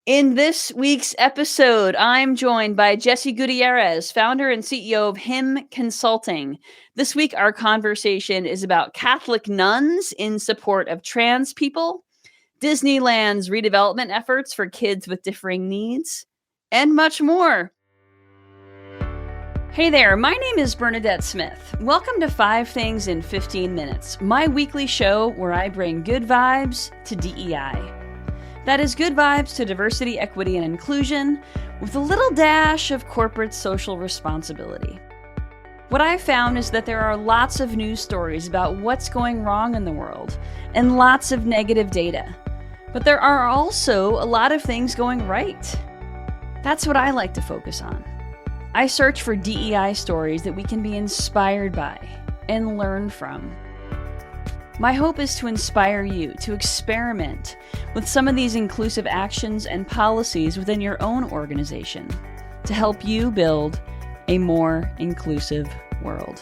In this week's episode, I'm joined by Jesse Gutierrez, founder and CEO of Him Consulting. This week, our conversation is about Catholic nuns in support of trans people, Disneyland's redevelopment efforts for kids with differing needs, and much more. Hey there, my name is Bernadette Smith. Welcome to 5 Things in 15 Minutes, my weekly show where I bring good vibes to DEI. That is good vibes to diversity, equity, and inclusion with a little dash of corporate social responsibility. What I've found is that there are lots of news stories about what's going wrong in the world and lots of negative data. But there are also a lot of things going right. That's what I like to focus on. I search for DEI stories that we can be inspired by and learn from. My hope is to inspire you to experiment with some of these inclusive actions and policies within your own organization to help you build a more inclusive world.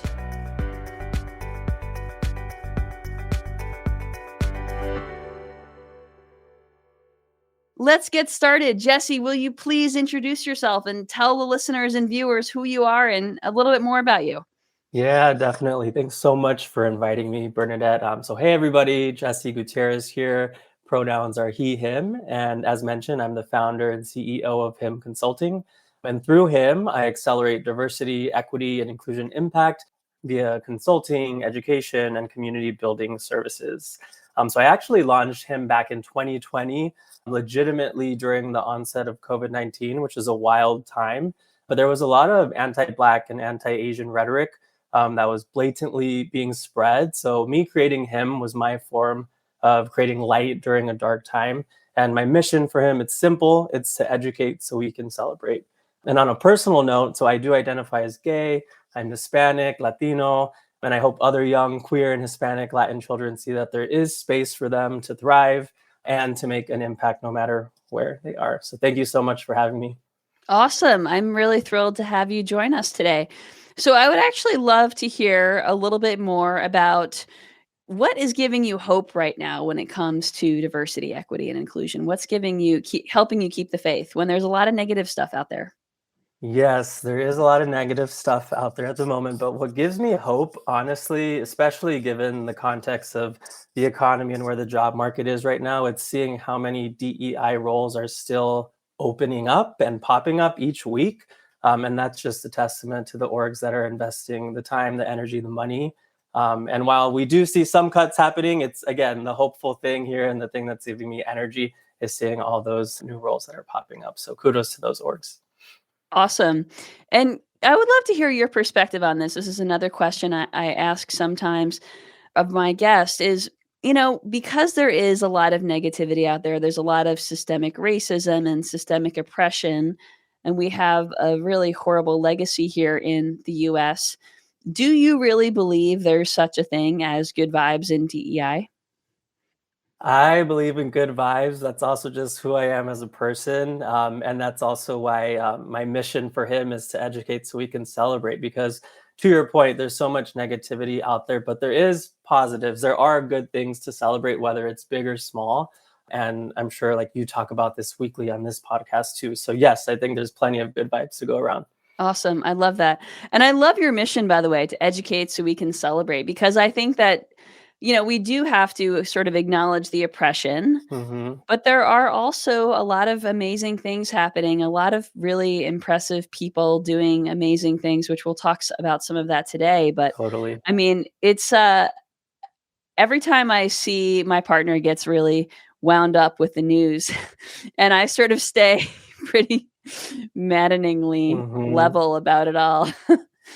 Let's get started. Jesse, will you please introduce yourself and tell the listeners and viewers who you are and a little bit more about you? Yeah, definitely. Thanks so much for inviting me, Bernadette. Hey everybody, Jesse Gutierrez here. Pronouns are he, him. And as mentioned, I'm the founder and CEO of Him Consulting. And through Him, I accelerate diversity, equity, and inclusion impact via consulting, education, and community building services. So I actually launched Him back in 2020, legitimately during the onset of COVID-19, which is a wild time. But there was a lot of anti-Black and anti-Asian rhetoric that was blatantly being spread. So me creating Him was my form of creating light during a dark time. And my mission for Him, it's simple. It's to educate so we can celebrate. And on a personal note, so I do identify as gay, I'm Hispanic, Latino, and I hope other young queer and Hispanic Latin children see that there is space for them to thrive and to make an impact no matter where they are. So thank you so much for having me. Awesome. I'm really thrilled to have you join us today. So I would actually love to hear a little bit more about what is giving you hope right now when it comes to diversity, equity, and inclusion. What's helping you keep the faith when there's a lot of negative stuff out there? Yes, there is a lot of negative stuff out there at the moment, but what gives me hope, honestly, especially given the context of the economy and where the job market is right now, it's seeing how many DEI roles are still opening up and popping up each week. And that's just a testament to the orgs that are investing the time, the energy, the money. And while we do see some cuts happening, it's, again, the hopeful thing here and the thing that's giving me energy is seeing all those new roles that are popping up. So kudos to those orgs. Awesome. And I would love to hear your perspective on this. This is another question I ask sometimes of my guests is, because there is a lot of negativity out there, there's a lot of systemic racism and systemic oppression, and we have a really horrible legacy here in the US. Do you really believe there's such a thing as good vibes in DEI? I believe in good vibes. That's also just who I am as a person. And that's also why my mission for Him is to educate so we can celebrate. Because to your point, there's so much negativity out there, but there is positives. There are good things to celebrate, whether it's big or small. And I'm sure like you talk about this weekly on this podcast too. So yes, I think there's plenty of good vibes to go around. Awesome. I love that. And I love your mission, by the way, to educate so we can celebrate, because I think that, we do have to sort of acknowledge the oppression, Hmm. but there are also a lot of amazing things happening, a lot of really impressive people doing amazing things, which we'll talk about some of that today. But Totally. I mean, it's every time I see my partner gets really wound up with the news and I sort of stay pretty maddeningly Hmm. level about it all.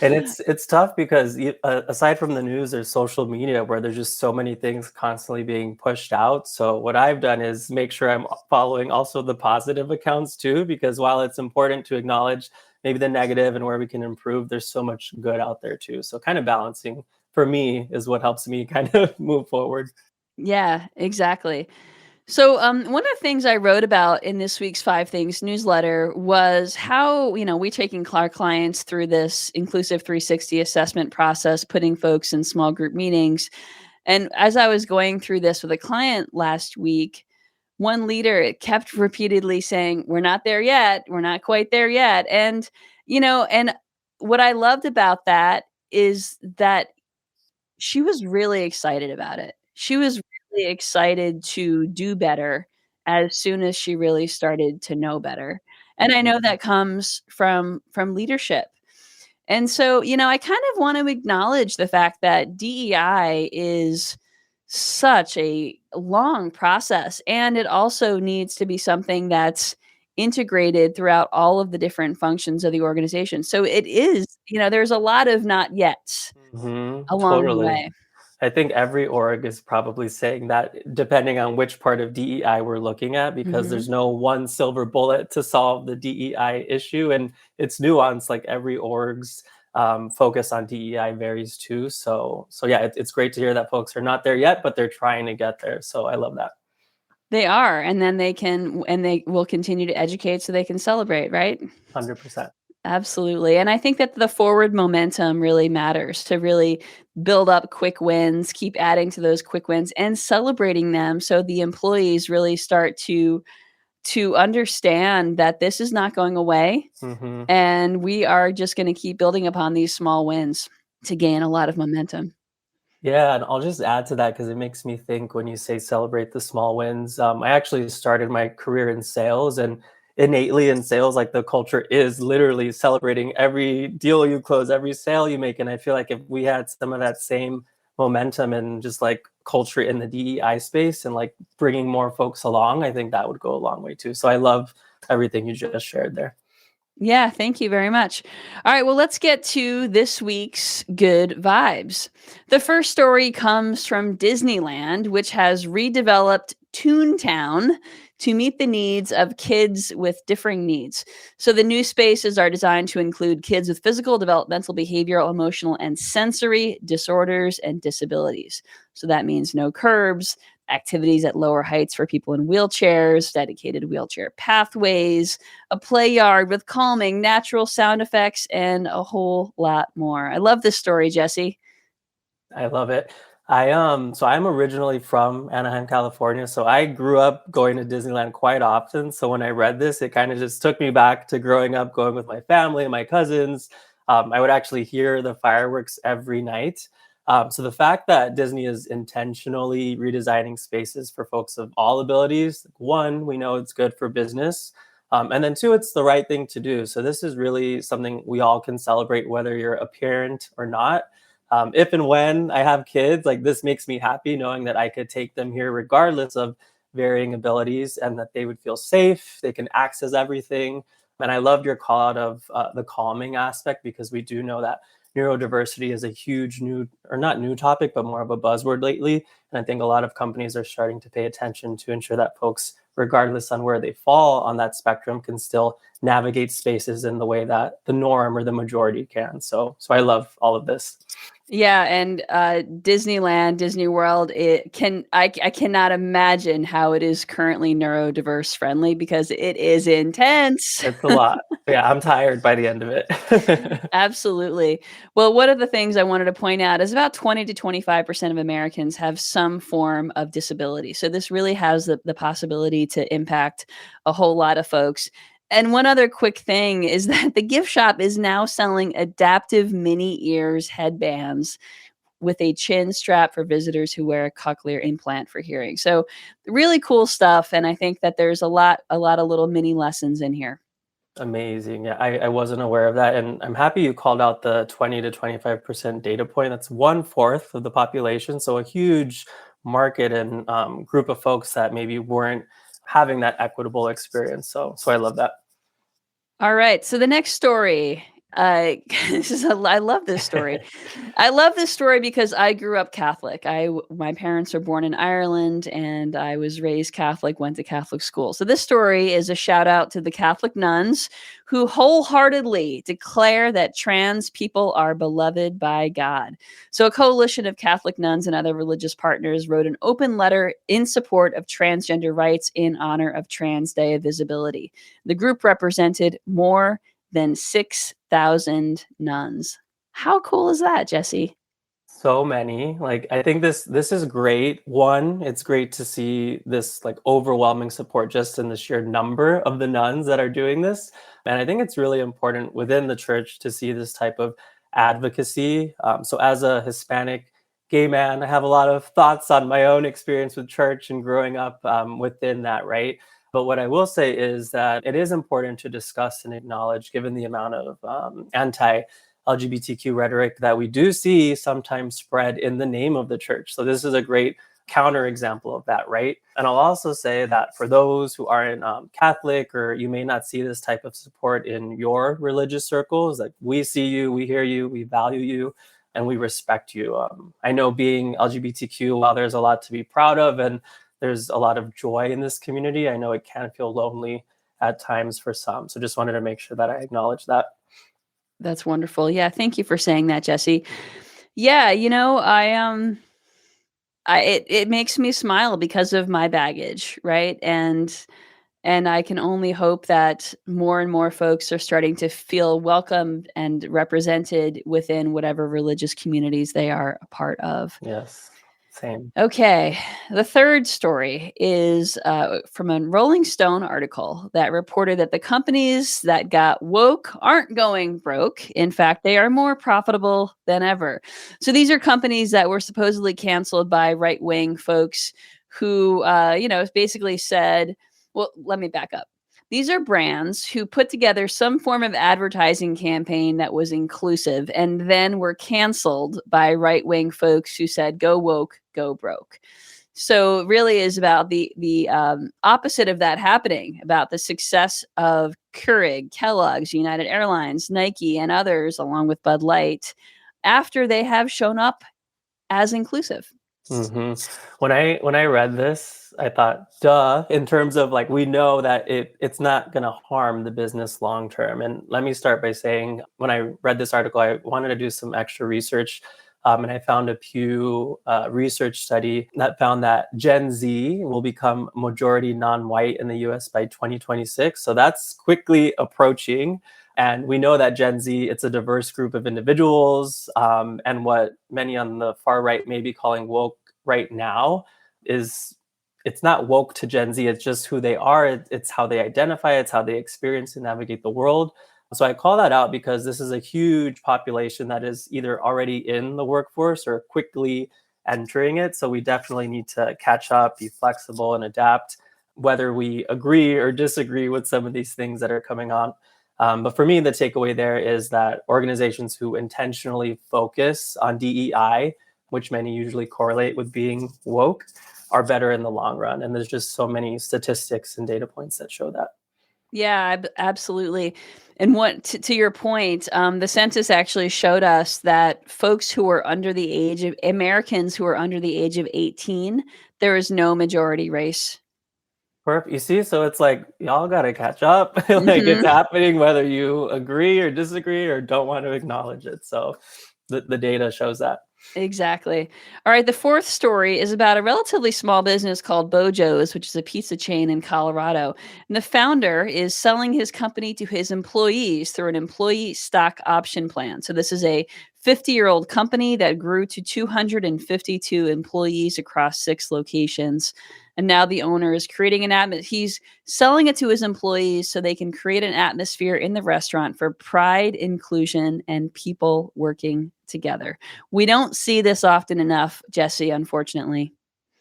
And it's tough because aside from the news, there's social media where there's just so many things constantly being pushed out. So what I've done is make sure I'm following also the positive accounts too, because while it's important to acknowledge maybe the negative and where we can improve, there's so much good out there too. So kind of balancing for me is what helps me kind of move forward. Yeah, exactly. So, one of the things I wrote about in this week's 5 Things newsletter was how, we taking our clients through this inclusive 360 assessment process, putting folks in small group meetings. And as I was going through this with a client last week, one leader kept repeatedly saying, "We're not there yet. We're not quite there yet." And what I loved about that is that she was really excited about it. She was really excited to do better as soon as she really started to know better. And I know that comes from leadership. And so, I kind of want to acknowledge the fact that DEI is such a long process, and it also needs to be something that's integrated throughout all of the different functions of the organization. So it is, there's a lot of not yet along the Totally. way. I think every org is probably saying that depending on which part of DEI we're looking at, because Mhm. there's no one silver bullet to solve the DEI issue. And it's nuanced, like every org's focus on DEI varies too. So yeah, it's great to hear that folks are not there yet, but they're trying to get there. So I love that. They are, and then they will continue to educate so they can celebrate, right? 100%. Absolutely, and I think that the forward momentum really matters to really build up quick wins, keep adding to those quick wins and celebrating them so the employees really start to understand that this is not going away, Hmm. and we are just gonna keep building upon these small wins to gain a lot of momentum. Yeah, and I'll just add to that because it makes me think when you say celebrate the small wins. I actually started my career in sales, and innately in sales, like the culture is literally celebrating every deal you close, every sale you make. And I feel like if we had some of that same momentum and just like culture in the DEI space and like bringing more folks along, I think that would go a long way too. So I love everything you just shared there. Yeah, thank you very much. All right, well, let's get to this week's good vibes. The first story comes from Disneyland, which has redeveloped Toontown to meet the needs of kids with differing needs. So the new spaces are designed to include kids with physical, developmental, behavioral, emotional, and sensory disorders and disabilities. So that means no curbs, activities at lower heights for people in wheelchairs, dedicated wheelchair pathways, a play yard with calming natural sound effects, and a whole lot more. I love this story, Jesse. I love it. So I'm originally from Anaheim, California. So I grew up going to Disneyland quite often. So when I read this, it kind of just took me back to growing up, going with my family and my cousins. I would actually hear the fireworks every night. So the fact that Disney is intentionally redesigning spaces for folks of all abilities, one, we know it's good for business. And then two, it's the right thing to do. So this is really something we all can celebrate, whether you're a parent or not. If and when I have kids, like this makes me happy knowing that I could take them here regardless of varying abilities and that they would feel safe. They can access everything. And I loved your call out of the calming aspect because we do know that neurodiversity is a huge new, or not new topic, but more of a buzzword lately. And I think a lot of companies are starting to pay attention to ensure that folks, regardless on where they fall on that spectrum, can still navigate spaces in the way that the norm or the majority can. So I love all of this. Yeah, and Disneyland, Disney World, I cannot imagine how it is currently neurodiverse friendly because it is intense. It's a lot. Yeah, I'm tired by the end of it. Absolutely. Well, one of the things I wanted to point out is about 20 to 25% of Americans have some form of disability. So this really has the possibility to impact a whole lot of folks. And one other quick thing is that the gift shop is now selling adaptive mini ears headbands with a chin strap for visitors who wear a cochlear implant for hearing. So really cool stuff. And I think that there's a lot of little mini lessons in here. Amazing. Yeah, I wasn't aware of that. And I'm happy you called out the 20 to 25% data point. That's one fourth of the population. So a huge market and group of folks that maybe weren't having that equitable experience. So I love that. All right. So the next story, I love this story. I love this story because I grew up Catholic. My parents were born in Ireland, and I was raised Catholic. Went to Catholic school. So this story is a shout out to the Catholic nuns who wholeheartedly declare that trans people are beloved by God. So a coalition of Catholic nuns and other religious partners wrote an open letter in support of transgender rights in honor of Trans Day of Visibility. The group represented more than 6,000 nuns. How cool is that, Jesse? So many. Like I think this is great. One, it's great to see this like overwhelming support just in the sheer number of the nuns that are doing this. And I think it's really important within the church to see this type of advocacy. So as a Hispanic gay man, I have a lot of thoughts on my own experience with church and growing up within that, right? But what I will say is that it is important to discuss and acknowledge, given the amount of anti LGBTQ rhetoric that we do see sometimes spread in the name of the church. So this is a great counterexample of that, right? And I'll also say that for those who aren't Catholic, or you may not see this type of support in your religious circles, like we see you, we hear you, we value you, and we respect you. I know being LGBTQ, while there's a lot to be proud of and there's a lot of joy in this community, I know it can feel lonely at times for some. So just wanted to make sure that I acknowledge that. That's wonderful. Yeah, thank you for saying that, Jesse. Yeah, it makes me smile because of my baggage, right? And I can only hope that more and more folks are starting to feel welcomed and represented within whatever religious communities they are a part of. Yes, same. Okay, the third story is from a Rolling Stone article that reported that the companies that got woke aren't going broke. In fact, they are more profitable than ever. So these are companies that were supposedly canceled by right wing folks who, basically said, well, let me back up. These are brands who put together some form of advertising campaign that was inclusive and then were canceled by right wing folks who said, go woke, go broke. So it really is about the opposite of that happening, about the success of Keurig, Kellogg's, United Airlines, Nike, and others, along with Bud Light, after they have shown up as inclusive. hmm when I read this, I thought, duh, in terms of like we know that it's not going to harm the business long term. And let me start by saying, when I read this article, I wanted to do some extra research. And I found a Pew research study that found that Gen Z will become majority non-white in the US by 2026. So that's quickly approaching. And we know that Gen Z, it's a diverse group of individuals. And what many on the far right may be calling woke right now is, it's not woke to Gen Z, it's just who they are. It's how they identify, it's how they experience and navigate the world. So I call that out because this is a huge population that is either already in the workforce or quickly entering it. So we definitely need to catch up, be flexible, and adapt, whether we agree or disagree with some of these things that are coming on. But for me, the takeaway there is that organizations who intentionally focus on DEI, which many usually correlate with being woke, are better in the long run. And there's just so many statistics and data points that show that. Yeah, absolutely. And what to your point, the census actually showed us that folks who are under the age of Americans who are under the age of 18, there is no majority race. Perfect. You see, so it's like y'all got to catch up. Like it's Mhm. happening whether you agree or disagree or don't want to acknowledge it. So the data shows that. Exactly. All right. The fourth story is about a relatively small business called Bojo's, which is a pizza chain in Colorado. And the founder is selling his company to his employees through an employee stock option plan. So this is a 50-year-old company that grew to 252 employees across 6 locations. And now the owner is creating an atmosphere. He's selling it to his employees so they can create an atmosphere in the restaurant for pride, inclusion, and people working together. We don't see this often enough, Jesse, unfortunately.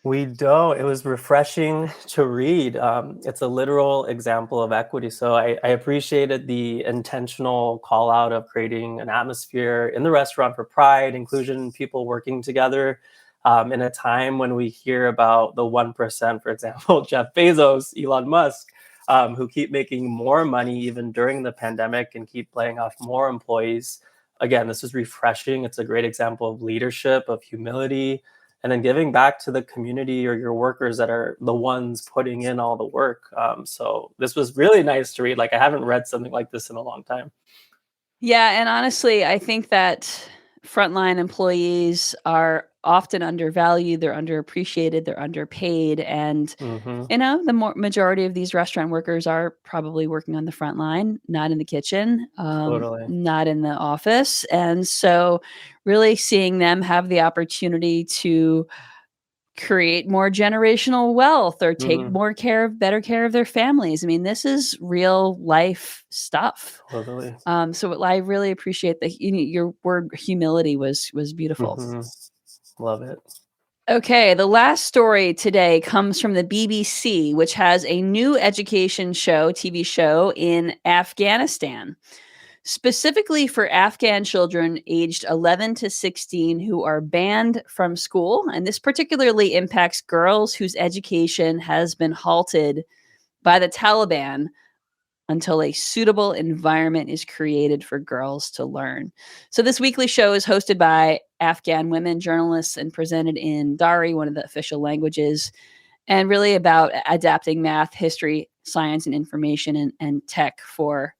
We don't. It was refreshing to read. It's a literal example of equity. So I appreciated the intentional call out of creating an atmosphere in the restaurant for pride, inclusion, people working together. In a time when we hear about the 1%, for example, Jeff Bezos, Elon Musk, who keep making more money even during the pandemic and keep laying off more employees. Again, this is refreshing. It's a great example of leadership, of humility, and then giving back to the community or your workers that are the ones putting in all the work. So this was really nice to read. Like I haven't read something like this in a long time. Yeah, and honestly, I think that frontline employees are often undervalued, they're underappreciated, they're underpaid. And, Hmm. the majority of these restaurant workers are probably working on the front line, not in the kitchen, Totally. not in the office. And so really seeing them have the opportunity to create more generational wealth or take Hmm. better care of their families. I mean, this is real life stuff. Totally. So I really appreciate that your word humility was beautiful. Hmm. Love it. Okay, the last story today comes from the BBC, which has a new education TV show in Afghanistan, specifically for Afghan children aged 11 to 16 who are banned from school. And this particularly impacts girls whose education has been halted by the Taliban until a suitable environment is created for girls to learn. So, this weekly show is hosted by Afghan women journalists and presented in Dari, one of the official languages, and really about adapting math, history, science, and information and tech for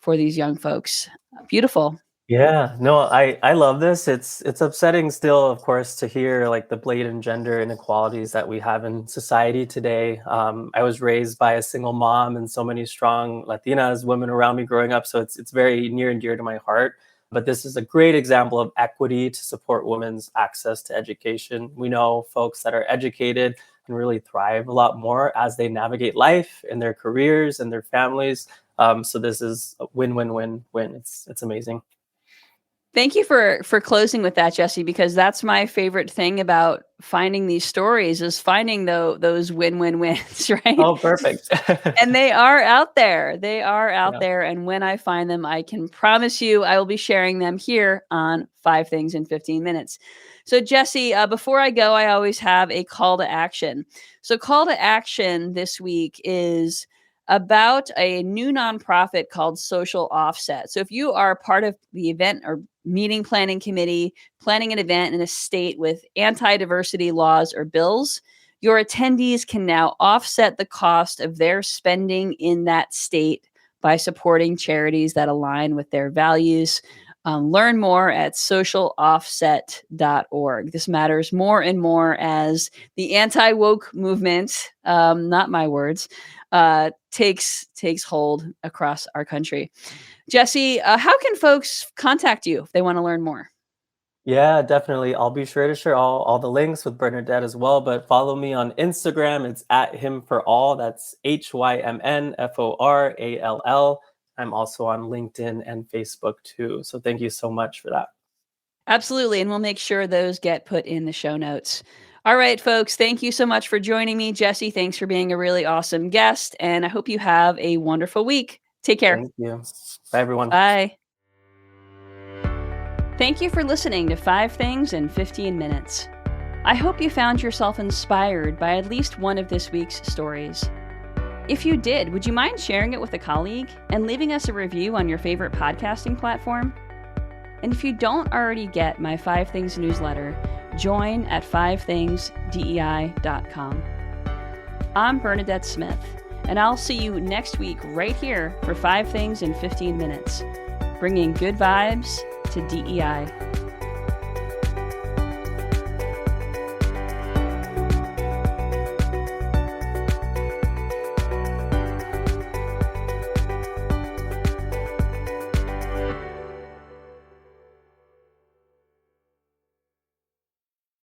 these young folks. Beautiful. Yeah, no, I love this. It's upsetting still, of course, to hear like the blatant gender inequalities that we have in society today. I was raised by a single mom and so many strong Latinas women around me growing up, so it's very near and dear to my heart. But this is a great example of equity to support women's access to education. We know folks that are educated can really thrive a lot more as they navigate life in their careers and their families. So this is a win-win-win-win. It's amazing. Thank you for closing with that, Jesse, because that's my favorite thing about finding these stories is finding those win-win-wins, right? Oh, perfect. And they are out there. They are out Yeah. there. And when I find them, I can promise you I will be sharing them here on 5 Things in 15 Minutes. So, Jesse, before I go, I always have a call to action. So, call to action this week is about a new nonprofit called Social Offset. So, if you are part of the event or meeting planning committee, planning an event in a state with anti diversity laws or bills, your attendees can now offset the cost of their spending in that state by supporting charities that align with their values. Learn more at socialoffset.org. This matters more and more as the anti-woke movement, not my words, takes hold across our country. Jesse, how can folks contact you if they want to learn more? Yeah, definitely. I'll be sure to share all the links with Bernadette as well. But follow me on Instagram. It's at him for all. That's HYMNFORALL. I'm also on LinkedIn and Facebook too. So thank you so much for that. Absolutely. And we'll make sure those get put in the show notes. All right, folks, thank you so much for joining me. Jesse, thanks for being a really awesome guest. And I hope you have a wonderful week. Take care. Thank you. Bye, everyone. Bye. Thank you for listening to 5 Things in 15 Minutes. I hope you found yourself inspired by at least one of this week's stories. If you did, would you mind sharing it with a colleague and leaving us a review on your favorite podcasting platform? And if you don't already get my 5 Things newsletter, join at 5thingsdei.com. I'm Bernadette Smith, and I'll see you next week right here for 5 Things in 15 Minutes, bringing good vibes to DEI.